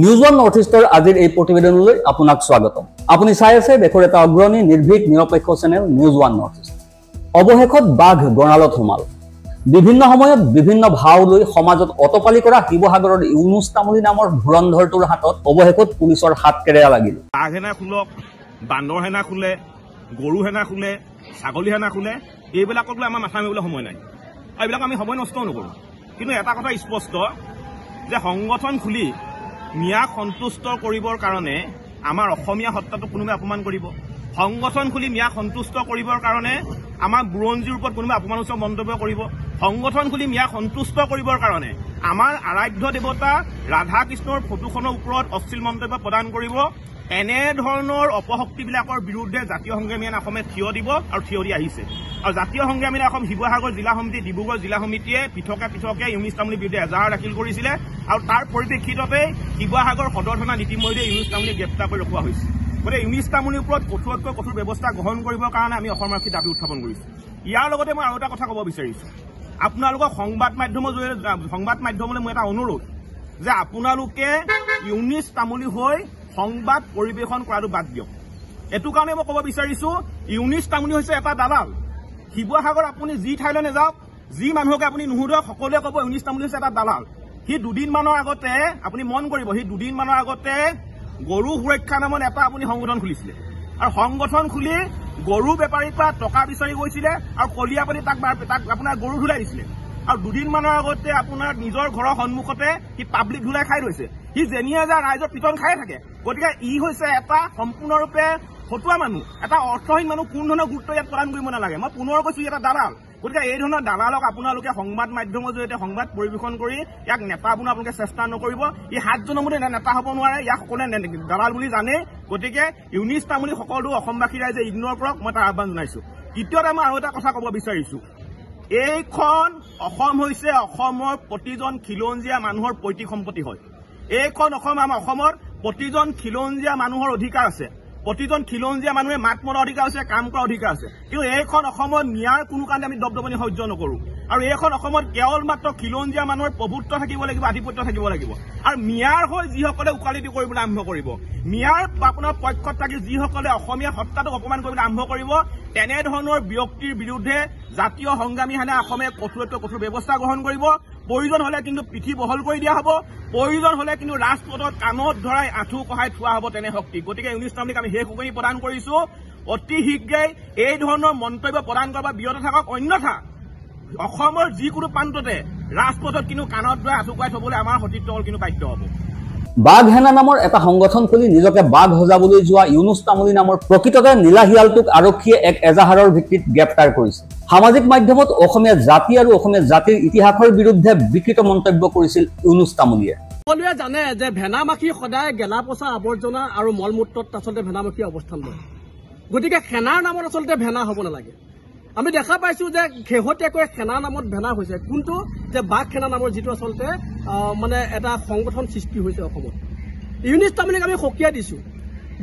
News one north ইষ্টৰ আজিৰ এই প্ৰতিবেদনলৈ আপোনাক স্বাগতম। আপুনি চাই আছে দেশৰ এটা অগ্ৰণী নিৰ্ভীক নিৰপেক্ষ channel news one north east. অৱশেষত বাঘ গঁড়ালত সোমাল। বিভিন্ন সময়ত বিভিন্ন ভাও লৈ সমাজত অতপালি কৰা শিৱসাগৰৰ ইউনুছ তামুলী নামৰ ধুৰন্ধৰটোৰ হাতত অৱশেষত পুলিচৰ হাত কেৰেৰা লাগিল। বাঘ হেনা খোলক, বান্দৰ হেনা খোলে, গৰু হেনা খোলে, ছাগলী হেনা খোলে, এইবিলাকক লৈ আমাৰ মাথা মাৰিবলৈ সময় নাই। এইবিলাক আমি সময় নষ্ট নকৰোঁ। কিন্তু এটা কথা স্পষ্ট যে সংগঠন খুলি মিয়াক সন্তুষ্ট কৰিবৰ কাৰণে আমাৰ অসমীয়া সত্তাটোক কোনোবাই অপমান কৰিব। সংগঠন খুলি মিয়াক সন্তুষ্ট কৰিবৰ কাৰণে আমাৰ বুৰঞ্জীৰ ওপৰত কোনোবাই অপমানসূচক মন্তব্য কৰিব। সংগঠন খুলি মিয়াক সন্তুষ্ট কৰিবৰ কাৰণে আমাৰ আৰাধ্য দেৱতা ৰাধা কৃষ্ণৰ ফটোখনৰ ওপৰত অশ্লীল মন্তব্য প্ৰদান কৰিব। এনেধৰণৰ অপশক্তিবিলাকৰ বিৰুদ্ধে জাতীয় সংগ্ৰামীয়ে অসমে থিয় দিব আৰু থিয় দি আহিছে। আৰু জাতীয় সংগ্ৰামীয়ে অসম শিৱসাগৰ জিলা সমিতি, ডিব্ৰুগড় জিলা সমিতিয়ে পৃথকে ইউনুছ তামুলীৰ বিৰুদ্ধে এজাহাৰ দাখিল কৰিছিলে আৰু তাৰ পৰিপ্ৰেক্ষিততে শিৱসাগৰ সদৰ থানাত ইতিমধ্যে ইউনুছ তামুলীক গ্ৰেপ্তাৰ কৰি ৰখোৱা হৈছে। গতিকে ইউনুছ তামুলীৰ ওপৰত কঠোৰতকৈ কঠোৰ ব্যৱস্থা গ্ৰহণ কৰিবৰ কাৰণে আমি অসম আৰক্ষীৰ দাবী উত্থাপন কৰিছোঁ। ইয়াৰ লগতে মই আৰু এটা কথা ক'ব বিচাৰিছোঁ, আপোনালোকৰ সংবাদ মাধ্যমলৈ মোৰ এটা অনুৰোধ যে আপোনালোকে ইউনুছ তামুলী হৈ সংবাদ পৰিৱেশন কৰাটো বাদ দিয়ক। এইটো কাৰণে মই ক'ব বিচাৰিছোঁ, ইউনুছ তামুলী হৈছে এটা দালাল। শিৱসাগৰ আপুনি যি ঠাইলৈ নাযাওক, যি মানুহকে আপুনি নুসুধক, সকলোৱে ক'ব ইউনুছ তামুলী হৈছে এটা দালাল। সি দুদিনমানৰ আগতে আপুনি মন কৰিব, সি দুদিনমানৰ আগতে গৰু সুৰক্ষা নামত এটা আপুনি সংগঠন খুলিছিলে আৰু সংগঠন খুলি গৰু বেপাৰীৰ পৰা টকা বিচাৰি গৈছিলে আৰু কলিয়া পাতি তাক আপোনাৰ গৰু ধুলাই দিছিলে। আৰু দুদিনমানৰ আগতে আপোনাৰ নিজৰ ঘৰৰ সন্মুখতে সি পাব্লিক ধুলাই খাই ৰৈছে। সি যেনিয়ে যায় ৰাইজৰ পিটন খাই থাকে। গতিকে ই হৈছে এটা সম্পূৰ্ণৰূপে ফটুৱা মানুহ, এটা অৰ্থহীন মানুহ। কোনো ধৰণৰ গুৰুত্ব ইয়াত প্ৰদান কৰিব নালাগে। মই পুনৰ কৈছো, এটা দালাল। গতিকে এই ধৰণৰ দালালক আপোনালোকে সংবাদ মাধ্যমৰ জৰিয়তে সংবাদ পৰিৱেশন কৰি ইয়াক নেতা বনোৱা আপোনালোকে চেষ্টা নকৰিব। ই 7 জনমতে নেতা হ'ব নোৱাৰে, ইয়াক সকলোৱে দালাল বুলি জানে। গতিকে ইউনুছ তামুলী সকলো অসমবাসী ৰাইজে ইগনোৰ কৰক, মই তাৰ আহ্বান জনাইছো। দ্বিতীয়তে মই আৰু এটা কথা ক'ব বিচাৰিছো, এইখন অসম হৈছে অসমৰ প্ৰতিজন খিলঞ্জীয়া মানুহৰ পৈতৃক সম্পত্তি হয়। এইখন অসম, আমাৰ অসমৰ প্ৰতিজন খিলঞ্জীয়া মানুহৰ অধিকাৰ আছে। প্ৰতিজন খিলঞ্জীয়া মানুহে মাত মতাৰ অধিকাৰ আছে, কাম কৰাৰ অধিকাৰ আছে। কিন্তু এইখন অসমত মিয়াৰ কোনো কাৰণে আমি দপদপনি সহ্য নকৰোঁ। আৰু এইখন অসমত কেৱল মাত্ৰ খিলঞ্জীয়া মানুহৰ প্ৰভুত্ব থাকিব লাগিব, আধিপত্য থাকিব লাগিব। আৰু মিয়াৰ হৈ যিসকলে ওকালতি কৰিবলৈ আৰম্ভ কৰিব, মিয়াৰ আপোনাৰ পক্ষত থাকি যিসকলে অসমীয়া সত্তাটোক অপমান কৰিবলৈ আৰম্ভ কৰিব, তেনেধৰণৰ ব্যক্তিৰ বিৰুদ্ধে জাতীয় সংগ্ৰামী সেনা অসমে কঠোৰতকৈ কঠোৰ ব্যৱস্থা গ্ৰহণ কৰিব। প্ৰয়োজন হলে কিন্তু পিঠি বহল কৰি দিয়া হ'ব, প্ৰয়োজন হলে কিন্তু ৰাজপথত কাণত ধৰাই আঁঠু কঢ়াই থোৱা হ'ব তেনে শক্তি। গতিকে ইউনুছ তামুলীক আমি সেই সুবিধা প্ৰদান কৰিছো, অতি শীঘ্ৰেই এই ধৰণৰ মন্তব্য প্ৰদান কৰাৰ পৰা বিৰত থাকক। অন্যথা অসমৰ যিকোনো প্ৰান্ততে ৰাজপথত কিন্তু কাণত ধৰাই আঁঠু কঢ়াই থবলৈ আমাৰ সতীৰ্থসকল কিন্তু বাধ্য হ'ব। বাঘ হেনা নামৰ এটা সংগঠন খুলি নিজকে বাঘ সজাবলৈ যোৱা ইউনুছ তামুলী নামৰ প্ৰকৃততে নীলা শিয়ালটোক আৰক্ষীয়ে এক এজাহাৰৰ ভিত্তিত গ্ৰেপ্তাৰ কৰিছে। সামাজিক মাধ্যমত অসমীয়া জাতি আৰু অসমীয়া জাতিৰ ইতিহাসৰ বিৰুদ্ধে বিকৃত মন্তব্য কৰিছিল ইউনুছ তামুলীয়ে। সকলোৱে জানে যে ভেনামাখি সদায় গেলা পচা আৱৰ্জনা আৰু মল মূত্ৰত আচলতে ভেনামাখি অৱস্থান লয়। গতিকে সেনাৰ নামত আচলতে ভেনা হ'ব নালাগে। আমি দেখা পাইছো যে শেহতীয়াকৈ সেনা নামত ভেনা হৈছে, কোনটো যে বাঘ সেনা নামৰ যিটো আচলতে মানে এটা সংগঠন সৃষ্টি হৈছে অসমত। ইউনুছ তামুলীক আমি সকীয়াই দিছো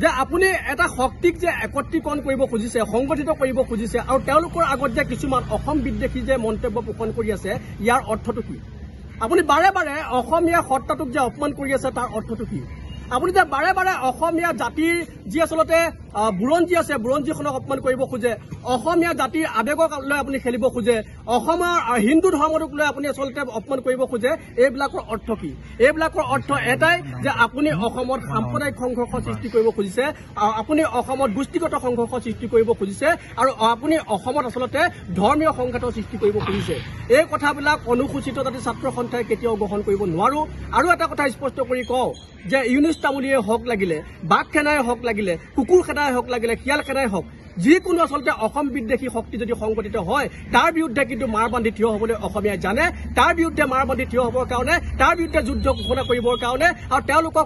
যে আপুনি এটা শক্তিক যে একত্ৰীকৰণ কৰিব খুজিছে, সংগঠিত কৰিব খুজিছে, আৰু তেওঁলোকৰ আগত যে কিছুমান অসম বিদ্বেষী যে মন্তব্য পোষণ কৰি আছে, ইয়াৰ অৰ্থটো কি? আপুনি বাৰে বাৰে অসমীয়া সত্তাটোক যে অপমান কৰি আছে, তাৰ অৰ্থটো কি? আপুনি যে বাৰে বাৰে অসমীয়া জাতিৰ যি আচলতে বুৰঞ্জী আছে, বুৰঞ্জীখনক অপমান কৰিব খোজে, অসমীয়া জাতিৰ আৱেগক লৈ আপুনি খেলিব খোজে, অসমৰ হিন্দু ধৰ্মটোক লৈ আপুনি আচলতে অপমান কৰিব খোজে, এইবিলাকৰ অৰ্থ কি? এইবিলাকৰ অৰ্থ এটাই যে আপুনি অসমত সাম্প্ৰদায়িক সংঘৰ্ষ সৃষ্টি কৰিব খুজিছে, আপুনি অসমত গোষ্ঠীগত সংঘৰ্ষ সৃষ্টি কৰিব খুজিছে, আৰু আপুনি অসমত আচলতে ধৰ্মীয় সংঘাতৰ সৃষ্টি কৰিব খুজিছে। এই কথাবিলাক অনুসূচিত জাতি ছাত্ৰ সন্থাই কেতিয়াও গ্ৰহণ কৰিব নোৱাৰো। আৰু এটা কথা স্পষ্ট কৰি কওঁ যে ইউনুছ তামুলীয়ে হওক লাগিলে, বাঘ সেনাই হওক লাগিলে, কুকুৰ সেনাই হওক লাগিলে, শিয়াল সেনাই হওক, যিকোনো আচলতে অসম বিদ্বেষী শক্তি যদি সংগঠিত হয়, তাৰ বিৰুদ্ধে কিন্তু মাৰ বান্ধি থিয় হ'বলৈ অসমীয়াই জানে। তাৰ বিৰুদ্ধে মাৰ বান্ধি থিয় হ'বৰ কাৰণে, তাৰ বিৰুদ্ধে যুদ্ধ ঘোষণা কৰিবৰ কাৰণে, আৰু তেওঁলোকৰ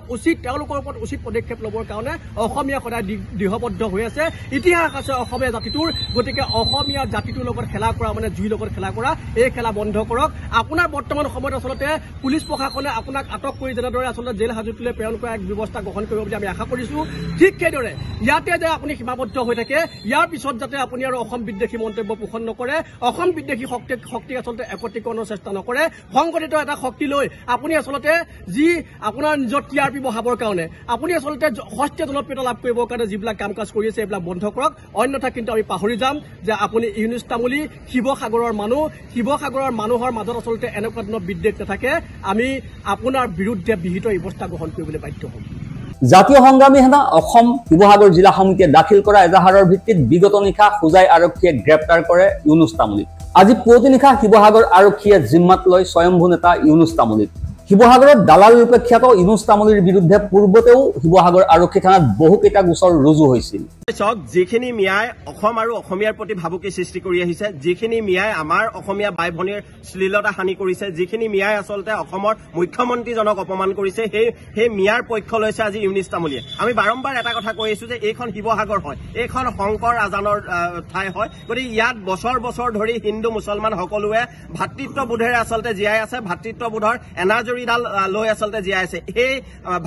ওপৰত উচিত পদক্ষেপ ল'বৰ কাৰণে অসমীয়া সদায় দৃঢ়বদ্ধ হৈ আছে। ইতিহাস আছে অসমীয়া জাতিটোৰ। গতিকে অসমীয়া জাতিটোৰ লগত খেলা কৰা মানে জুইৰ লগত খেলা কৰা। এই খেলা বন্ধ কৰক। আপোনাৰ বৰ্তমান সময়ত আচলতে পুলিচ প্ৰশাসনে আপোনাক আটক কৰি যেনেদৰে আচলতে জেল হাজতলৈ প্ৰেৰণ কৰা এক ব্যৱস্থা গ্ৰহণ কৰিব বুলি আমি আশা কৰিছো। ঠিক সেইদৰে ইয়াতে যে আপুনি সীমাবদ্ধ হৈ থাকে, ইয়াৰ পিছত যাতে আপুনি আৰু অসম বিদ্বেষী মন্তব্য পোষণ নকৰে, অসম বিদ্বেষী শক্তি আচলতে একত্ৰীকৰণৰ চেষ্টা নকৰে, সংগঠিত এটা শক্তি লৈ আপুনি আচলতে যি আপোনাৰ নিজৰ TRP বঢ়াবৰ কাৰণে আপুনি আচলতে সস্তীয়া জনপ্ৰিয়তা লাভ কৰিবৰ কাৰণে যিবিলাক কাম কাজ কৰি আছে এইবিলাক বন্ধ কৰক। অন্যথা কিন্তু আমি পাহৰি যাম যে আপুনি ইউনুছ তামুলী শিৱসাগৰৰ মানুহৰ মাজত আচলতে এনেকুৱা ধৰণৰ বিদ্বেষ নাথাকে। আমি আপোনাৰ বিৰুদ্ধে বিহিত ব্যৱস্থা গ্ৰহণ কৰিবলৈ বাধ্য হ'ম। জাতীয় সংগ্ৰামী সেনা অসম শিৱসাগৰ জিলা সমিতিয়ে দাখিল কৰা এজাহাৰৰ ভিত্তিত বিগত নিশা হোজাই আৰক্ষীয়ে গ্ৰেপ্তাৰ কৰে ইউনুছ তামুলীক। আজি পুৱতি নিশা শিৱসাগৰ আৰক্ষীয়ে জিম্মাত লয় স্বয়ম্ভু নেতা ইউনুছ তামুলীক। শিৱসাগৰত দালাল ৰূপে খ্যাত ইউনুছ তামুলীৰ বিৰুদ্ধে পূৰ্বতেও শিৱসাগৰ আৰক্ষী থানাত বহুকেইটা গোচৰ ৰুজু হৈছিল। যিখিনি মিয়াই অসম আৰু অসমীয়াৰ প্ৰতি ভাবুকি সৃষ্টি কৰি আহিছে, যিখিনি মিয়াই আমাৰ অসমীয়া বাই ভনীৰ শ্লীলতা হানি কৰিছে, যিখিনি মিয়াই আচলতে অসমৰ মুখ্যমন্ত্ৰীজনক অপমান কৰিছে, সেই মিয়াৰ পক্ষ লৈছে আজি ইউনুছ তামুলীয়ে। আমি বাৰম্বাৰ এটা কথা কৈ আছো যে এইখন শিৱসাগৰ হয়, এইখন শংকৰ আজানৰ ঠাই হয়। গতিকে ইয়াত বছৰ বছৰ ধৰি হিন্দু মুছলমান সকলোৱে ভাতৃত্ববোধেৰে আচলতে জীয়াই আছে, ভাতৃত্ববোধৰ এনাজৰীডাল লৈ আচলতে জীয়াই আছে। সেই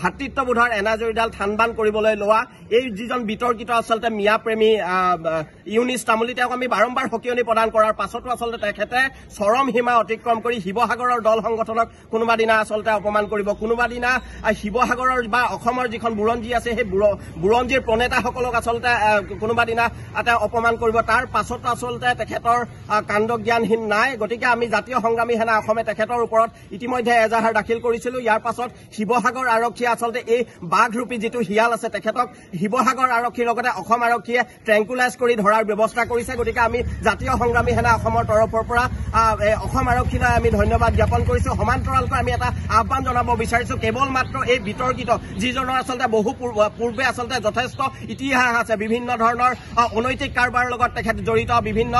ভাতৃত্ববোধৰ এনাজৰীডাল থানবান কৰিবলৈ লোৱা এই যিজন বিতৰ্কিত আচলতে মিয়া প্ৰেমী ইউনুছ তামুলী, তেওঁক আমি বাৰম্বাৰ সকিয়নি প্ৰদান কৰাৰ পাছতো আচলতে তেখেতে চৰম সীমা অতিক্ৰম কৰি শিৱসাগৰৰ দল সংগঠনক কোনোবা দিনা আচলতে অপমান কৰিব, কোনোবা দিনা শিৱসাগৰৰ বা অসমৰ যিখন বুৰঞ্জী আছে সেই বুৰঞ্জীৰ প্ৰণেতাসকলক আচলতে কোনোবা দিনা তেওঁ অপমান কৰিব। তাৰ পাছতো আচলতে তেখেতৰ কাণ্ড জ্ঞানহীন নাই। গতিকে আমি জাতীয় সংগ্ৰামী সেনা অসমে তেখেতৰ ওপৰত ইতিমধ্যে এজাহাৰ দাখিল কৰিছিলো। ইয়াৰ পাছত শিৱসাগৰ আৰক্ষীয়ে আচলতে এই বাঘৰূপী যিটো শিয়াল আছে তেখেতক শিৱসাগৰ আৰক্ষীৰ লগতে অসম আৰক্ষীয়ে ট্ৰেংকুলাইজ কৰি ধৰাৰ ব্যৱস্থা কৰিছে। গতিকে আমি জাতীয় সংগ্ৰামী সেনা অসমৰ তৰফৰ পৰা অসম আৰক্ষীলৈ আমি ধন্যবাদ জ্ঞাপন কৰিছো। সমান্তৰালকৈ আমি এটা আহ্বান জনাব বিচাৰিছো, কেৱল মাত্ৰ এই বিতৰ্কিত যিজনৰ আচলতে বহু পূৰ্বে আচলতে যথেষ্ট ইতিহাস আছে, বিভিন্ন ধৰণৰ অনৈতিক কাৰবাৰৰ লগত তেখেত জড়িত, বিভিন্ন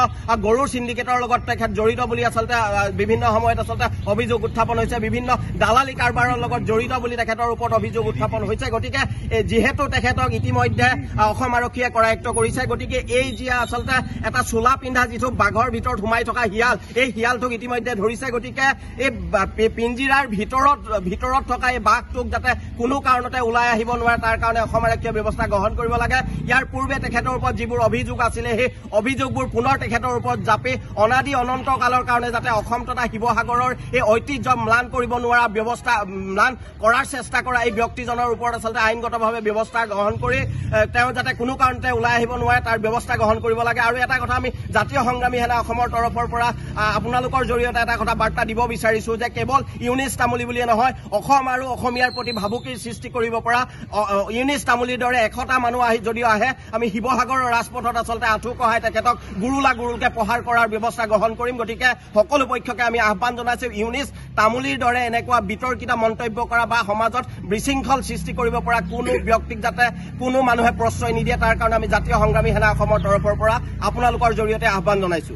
গৰুৰ চিণ্ডিকেটৰ লগত তেখেত জড়িত বুলি আচলতে বিভিন্ন সময়ত আচলতে অভিযোগ উত্থাপন হৈছে, বিভিন্ন দালালি কাৰবাৰৰ লগত জড়িত বুলি তেখেতৰ ওপৰত অভিযোগ উত্থাপন হৈছে। গতিকে যিহেতু তেখেতক ইতিমধ্যে অসম আৰক্ষীয়ে কৰায়ত্ব কৰিছে, গতিকে এই যি আচলতে এটা চোলা পিন্ধা যিটো বাঘৰ ভিতৰত সোমাই থকা শিয়াল, এই শিয়ালটোক ইতিমধ্যে ধৰিছে। গতিকে এই পিঞ্জিৰাৰ ভিতৰত থকা এই বাঘটোক যাতে কোনো কাৰণতে ওলাই আহিব নোৱাৰে তাৰ কাৰণে অসম আৰক্ষীয়ে ব্যৱস্থা গ্ৰহণ কৰিব লাগে। ইয়াৰ পূৰ্বে তেখেতৰ ওপৰত যিবোৰ অভিযোগ আছিলে সেই অভিযোগবোৰ পুনৰ তেখেতৰ ওপৰত জাপি অনাদি অনন্ত কালৰ কাৰণে যাতে অসম তথা শিৱসাগৰৰ এই ঐতিহ্য ম্লান কৰিব নোৱাৰা ব্যৱস্থা ম্লান কৰাৰ চেষ্টা কৰা এই ব্যক্তিজনৰ ওপৰত আচলতে আইনগতভাৱে ব্যৱস্থা গ্ৰহণ কৰি তেওঁ যাতে কোনো কাৰণতে ওলাই আহিব নোৱাৰে তাৰ ব্যৱস্থা গ্ৰহণ কৰিব লাগে। আৰু এটা কথা আমি জাতীয় সংগ্ৰামী সেনা অসমৰ তৰফৰ পৰা আপোনালোকৰ জৰিয়তে এটা কথা বাৰ্তা দিব বিচাৰিছো যে কেৱল ইউনুছ তামুলী বুলিয়ে নহয়, অসম আৰু অসমীয়াৰ প্ৰতি ভাবুকিৰ সৃষ্টি কৰিব পৰা ইউনুছ তামুলীৰ দৰে 100টা মানুহ যদিও আহে, আমি শিৱসাগৰৰ ৰাজপথত আচলতে আঁঠু কঢ়াই তেখেতক গুৰুলকে প্ৰহাৰ কৰাৰ ব্যৱস্থা গ্ৰহণ কৰিম। গতিকে সকলো পক্ষকে আমি আহ্বান জনাইছো, ইউনুছ তামুলীৰ দৰে এনেকুৱা বিতৰ্কিত মন্তব্য কৰা বা সমাজত বিশৃংখল সৃষ্টি কৰিব পৰা কোনো ব্যক্তিক যাতে কোনো মানুহে প্ৰশ্ৰয় নিদিয়ে তাৰ কাৰণে আমি জাতীয় সংগ্ৰামী সেনা অসমৰ তৰফৰ পৰা আপোনালোকৰ জৰিয়তে আহ্বান জনাইছো।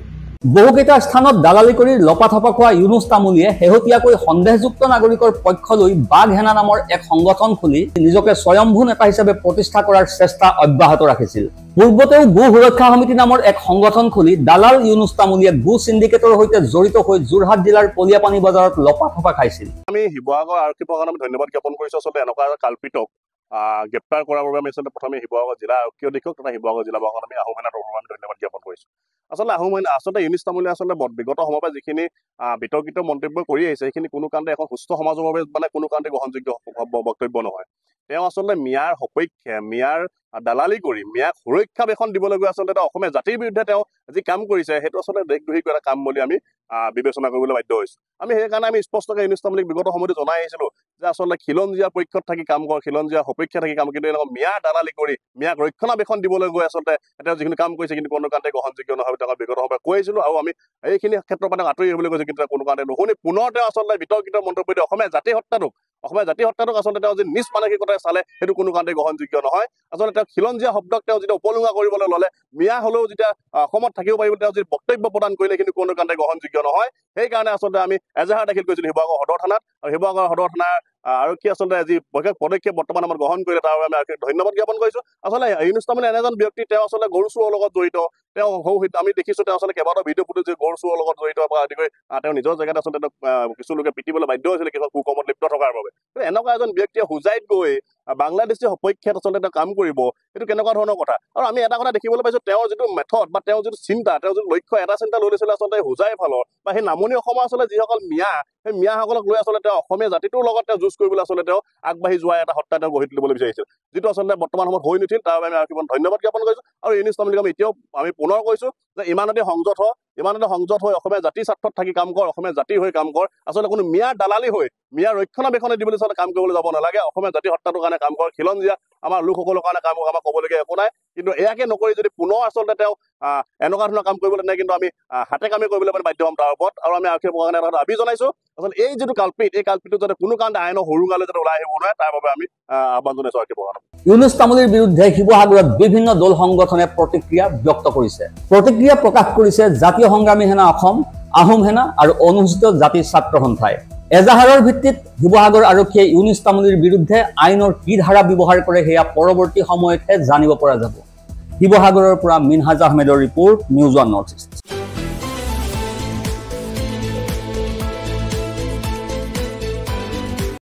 বহুকেইটা স্থানত দালালি কৰি লপাথপা খোৱা ইউনুছ তামুলীয়ে শেহতীয়াকৈ সন্দেহযুক্ত নাগৰিকৰ পক্ষ লৈ বাঘ সেনা নামৰ এক সংগঠন খুলি নিজকে স্বয়ম্ভু নেতা হিচাপে প্ৰতিষ্ঠা কৰাৰ চেষ্টা অব্যাহত ৰাখিছিল। পূৰ্বতেও গো সুৰক্ষা সমিতি নামৰ এক সংগঠন খুলি দালাল ইউনুছ তামুলীয়ে গো চিণ্ডিকেটৰ সৈতে জড়িত হৈ যোৰহাট জিলাৰ কলিয়াপানী বজাৰত লপাথপা খাইছিল। আমি শিৱসাগৰ আৰক্ষী বিভাগক আমি ধন্যবাদ জ্ঞাপন কৰিছো। আচলতে এনেকুৱা কাল্পিতক গ্ৰেপ্তাৰ কৰাৰ বাবে আমি আচলতে প্ৰথমে শিৱসাগৰ জিলা আৰক্ষী অধীক্ষক তথা শিৱসাগৰ জিলা প্ৰশাসন আমি আহোম সেনাৰ তৰফৰ পৰা ধন্যবাদ জ্ঞাপন কৰিছো। আচলতে ইউনুছ তামুলীয়ে আচলতে বিগত সময়ৰ পৰা যিখিনি বিতৰ্কিত মন্তব্য কৰি আহিছে সেইখিনি কোনো কাৰণতে এখন সুস্থ সমাজৰ বাবে মানে কোনো কাৰণতে গ্ৰহণযোগ্য বক্তব্য নহয়। তেওঁ আচলতে মিয়াৰ সপক্ষে মিয়াৰ দালালি কৰি মিয়াক সুৰক্ষা বেখন দিবলৈ গৈ আচলতে অসমীয়া জাতিৰ বিৰুদ্ধে তেওঁ যি কাম কৰিছে সেইটো আচলতে দেশদ্ৰোহী এটা কাম বুলি আমি বিবেচনা কৰিবলৈ বাধ্য হৈছো। আমি সেইকাৰণে আমি স্পষ্টকৈ ইউনুছ তামুলীক বিগত সময়তো জনাই আহিছিলো যে আচলতে খিলঞ্জীয়াৰ পক্ষত থাকি কাম কৰ, খিলঞ্জীয়াৰ সপক্ষে থাকি কাম, কিন্তু এনেকুৱা মিয়াৰ দালালি কৰি মিয়াক ৰক্ষণাবেক্ষণ দিবলৈ গৈ আচলতে তেওঁ যিখিনি কাম কৰিছে কিন্তু কোনো কাৰণতে গ্ৰহণযোগ্য নহয় তেওঁ বিগত সময়ত কৈ আহিছিলো। আৰু আমি এইখিনি ক্ষেত্ৰৰ পৰা আঁতৰি আহিবলৈ কৈছো, কিন্তু কোনো কাৰণতে নুশুনি পুনৰ তেওঁ আচলতে বিতৰ্কিত মন্তব্য দিয়ে অসমীয়া জাতি হত্যাটোক আচলতে তেওঁ যি নিজ মানসিকতাৰে চালে সেইটো কোনো কাৰণতে গ্ৰহণযোগ্য নহয়। আচলতে তেওঁ খিলঞ্জীয়া শব্দক তেওঁ যেতিয়া উপলুঙা কৰিবলৈ ল'লে, মিয়া হলেও যেতিয়া অসমত থাকিব পাৰিব তেওঁ যি বক্তব্য প্ৰদান কৰিলে কিন্তু কোনো কাৰণতে গ্ৰহণযোগ্য নহয়। সেইকাৰণে আচলতে আমি এজাহাৰ দাখিল কৰিছিলো শিৱসাগৰ সদৰ থানাত, আৰু শিৱসাগৰ সদৰ থানাৰ আৰক্ষী আচলতে যি পদক্ষেপ বৰ্তমান আমাৰ গ্ৰহণ কৰিলে তাৰ বাবে আমি ধন্যবাদ জ্ঞাপন কৰিছো। আচলতে ইউনুছ তামুলী এনেজন ব্যক্তি, তেওঁ আচলতে গৰু চোৰৰ লগত জড়িত। তেওঁ আমি দেখিছো তেওঁ আচলতে কেইবাটাও ভিডিঅ' ফুটেজ গৰু চোৰৰ লগত জড়িত পৰা আদি কৰি তেওঁ নিজৰ জেগাত আচলতে কিছু লোকে পিটিবলৈ বাধ্য হৈছিলে কিছুমান কুকৰ্মত লিপ্ত থকাৰ বাবে। এনেকুৱা এজন ব্যক্তিয়ে হোজাইত গৈ বাংলাদেশী সপক্ষত আচলতে তেওঁ কাম কৰিব এইটো কেনেকুৱা ধৰণৰ কথা আৰু আমি এটা কথা দেখিবলৈ পাইছোঁ তেওঁৰ যিটো মেথড বা তেওঁৰ যিটো চিন্তা তেওঁৰ যিটো লক্ষ্য এটা চিন্তা লৈ লৈছিলে আচলতে হোজাই ফালৰ বা সেই নামনি অসমৰ আচলতে যিসকল মিয়া সেই মিয়াসকলক লৈ আচলতে তেওঁ অসমীয়া জাতিটোৰ লগত তেওঁ যুঁজ কৰিবলৈ আচলতে তেওঁ আগবাঢ়ি যোৱা এটা সত্তা তেওঁ গঢ়ি তুলিবলৈ বিচাৰিছিল যিটো আচলতে বৰ্তমান সময়ত হৈ নুঠিল তাৰ বাবে আমি আৰক্ষীক ধন্যবাদ জ্ঞাপন কৰিছোঁ আৰু ইউনিছ তামুলীক আমি এতিয়াও আমি পুনৰ কৈছোঁ যে ইমানতে সংযত হৈ অসমীয়া জাতিৰ স্বাৰ্থত থাকি কাম কৰ অসমীয়া জাতিৰ হৈ কাম কৰ আচলতে কোনো মিয়াৰ দালালি হৈ মিয়াৰ ৰক্ষণাবেক্ষণে দিবলৈ আচলতে কাম কৰিবলৈ যাব নালাগে অসমীয়া জাতিৰ সত্তাটোৰ কাৰণে কাম কৰ খিলঞ্জীয়া আমাৰ লোকসকলৰ কাৰণে কাম কৰ আমাৰ ক'বলগীয়া একো নাই কিন্তু এয়াকে নকৰি যদি পুনৰ আচলতে তেওঁ এনেকুৱা ধৰণৰ কাম কৰিবলৈ নাই কিন্তু আমি হাতে কামে কৰিবলৈ মানে বাধ্য হ'ম তাৰ ওপৰত আৰু আমি আৰক্ষী প্ৰশাসনে এটা দাবী জনাইছোঁ আচলতে এই যিটো কালপিত এই কালপিতটো যাতে কোনো কাৰণতে আইনৰ সৰুঙালৈ যাতে ওলাই আহিব নোৱাৰে তাৰ বাবে আমি আহ্বান জনাইছোঁ আৰক্ষী প্ৰশাসনক ইউনুছ তামুলীৰ বিৰুদ্ধে শিৱসাগৰত বিভিন্ন দল সংগঠনে প্ৰতিক্ৰিয়া ব্যক্ত কৰিছে প্ৰতিক্ৰিয়া প্ৰকাশ কৰিছে জাতীয় সংগ্ৰামী সেনা অসম আহোম সেনা আৰু অনুসূচিত জাতিৰ ছাত্ৰ সন্থাই এজাহাৰৰ ভিত্তিত শিৱসাগৰ আৰক্ষীয়ে ইউনুছ তামুলীৰ বিৰুদ্ধে আইনৰ কি ধাৰা ব্যৱহাৰ কৰে সেয়া পৰৱৰ্তী সময়তহে জানিব পৰা যাব শিৱসাগৰৰ পৰা মিনহাজ আহমেদৰ ৰিপৰ্ট নিউজ 1 নৰ্থ ইষ্ট